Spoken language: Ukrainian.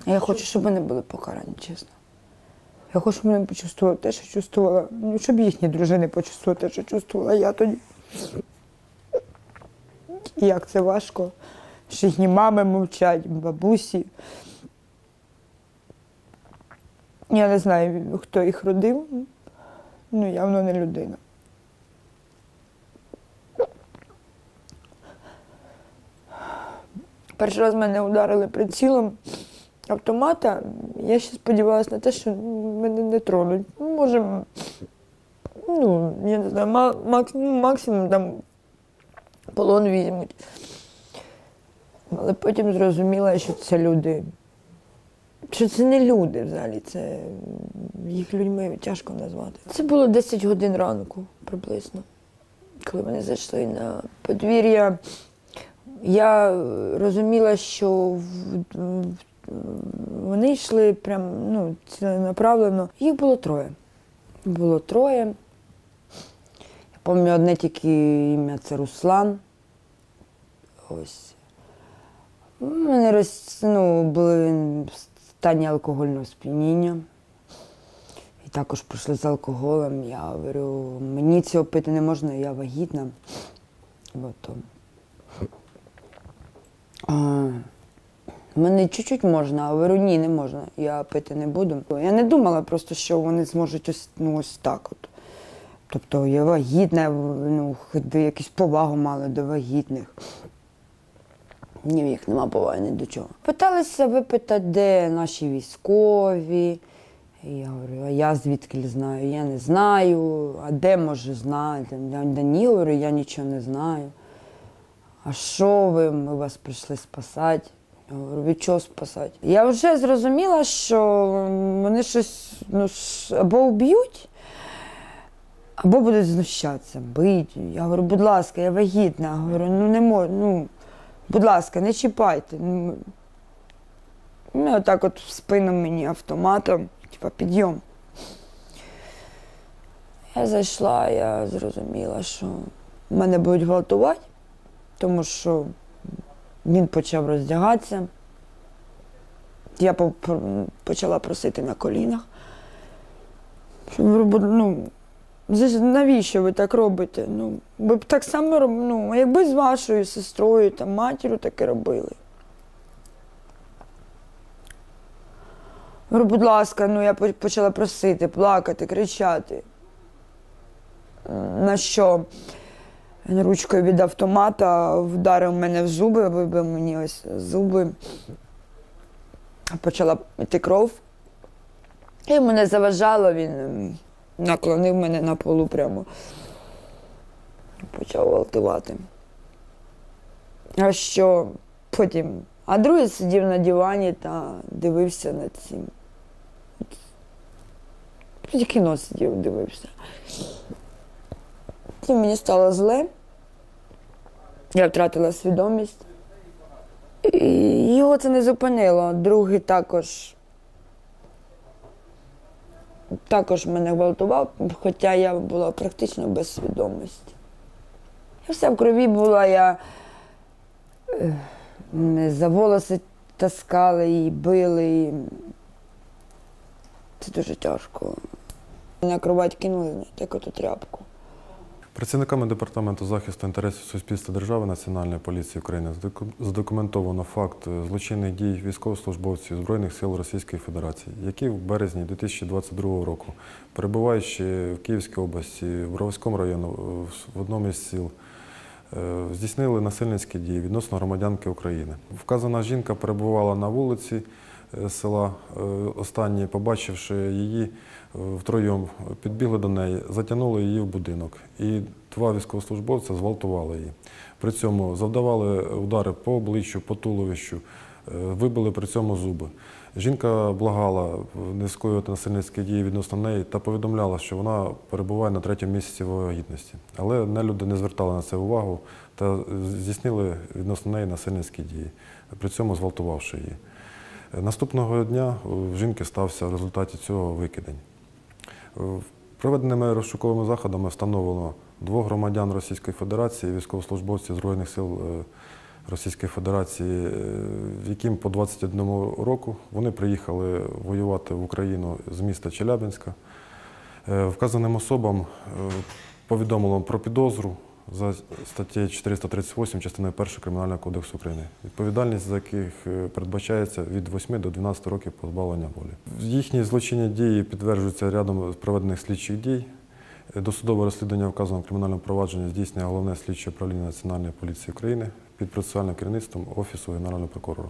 Я хочу, щоб вони були покарані, чесно. Я хочу, щоб вони почувствували те, що чувствувала, ну, щоб їхні дружини почувствували те, що чувствувала я тоді. І як це важко, що їхні мами мовчать, бабусі. Я не знаю, хто їх родив, ну явно не людина. Перший раз мене ударили прицілом автомата. Я ще сподівалася на те, що мене не тронуть. Ну, може, ну, я не знаю, максимум там полон візьмуть. Але потім зрозуміла, що це люди. Що це не люди взагалі, це їх людьми тяжко назвати. Це було 10 годин ранку приблизно, коли вони зайшли на подвір'я. Я розуміла, що вони йшли прям, ну, ціленаправленно. Їх було троє. Було троє. Я пам'ятаю одне тільки ім'я – це Руслан. Ось. Вони були в стані алкогольного сп'яніння. І також прийшли з алкоголем. Я говорю, мені цього пити не можна, я вагітна. Мені чуть-чуть можна, а говорю, ні, не можна, я пити не буду. Я не думала просто, що вони зможуть ось так от. Тобто я вагітна, ну, хоч би якусь повагу мали до вагітних. Ні, в їх нема поваги ні до чого. Питалися випитати, де наші військові. Я говорю, а я звідки знаю? Я не знаю. А де, може, знати? Я ні, говорю, я нічого не знаю. А що ви? Ми вас прийшли спасати. Я говорю, від чого спасати? Я вже зрозуміла, що вони щось або вб'ють, або будуть знущатися, бити. Я говорю, будь ласка, я вагітна. Я говорю, ну не можу, будь ласка, не чіпайте. Ну, отак от в спину мені автоматом, типа підйом. Я зайшла, я зрозуміла, що мене будуть гвалтувати, тому що він почав роздягатися. Я почала просити на колінах. Навіщо ви так робите? Ви б так само робили, якби з вашою сестрою, там, матір'ю таке робили. Говорю, будь ласка, я почала просити, плакати, кричати. На що? Він ручкою від автомата вдарив мене в зуби, вибив мені ось зуби. Почала йти кров. І мене заважало, він наклонив мене на полу прямо. Почав гвалтувати. А що потім? А другий сидів на дивані та дивився на цим. Кіно сидів, дивився. І мені стало зле. Я втратила свідомість. І його це не зупинило. Другий також мене гвалтував, хоча я була практично без свідомості. Я вся в крові була, я за волоси таскали і били. Це дуже тяжко. На кровать кинули, як оту тряпку. Працівниками Департаменту захисту інтересів суспільства держави Національної поліції України задокументовано факт злочинних дій військовослужбовців Збройних сил Російської Федерації, які в березні 2022 року, перебуваючи в Київській області, в Броварському районі, в одному із сіл, здійснили насильницькі дії відносно громадянки України. Вказана жінка перебувала на вулиці села. Останні, побачивши її втроєм, підбігли до неї, затягнули її в будинок. І два військовослужбовця зґвалтували її. При цьому завдавали удари по обличчю, по туловищу, вибили при цьому зуби. Жінка благала не скоювати насильницькі дії відносно неї та повідомляла, що вона перебуває на 3-му місяці вагітності. Але нелюди не звертали на це увагу та здійснили відносно неї насильницькі дії, при цьому зґвалтувавши її. Наступного дня в жінки стався в результаті цього викидень. Проведеними розшуковими заходами встановлено 2 громадян Російської Федерації, військовослужбовців Збройних сил Російської Федерації, яким по 21 року вони приїхали воювати в Україну з міста Челябинська. Вказаним особам повідомлено про підозру за статтею 438 частиною 1 Кримінального кодексу України, відповідальність за яких передбачається від 8 до 12 років позбавлення волі. Їхні злочинні дії підтверджуються рядом проведених слідчих дій. Досудове розслідування вказаного кримінального провадження здійснює Головне слідче управління Національної поліції України під процесуальним керівництвом Офісу Генерального прокурора.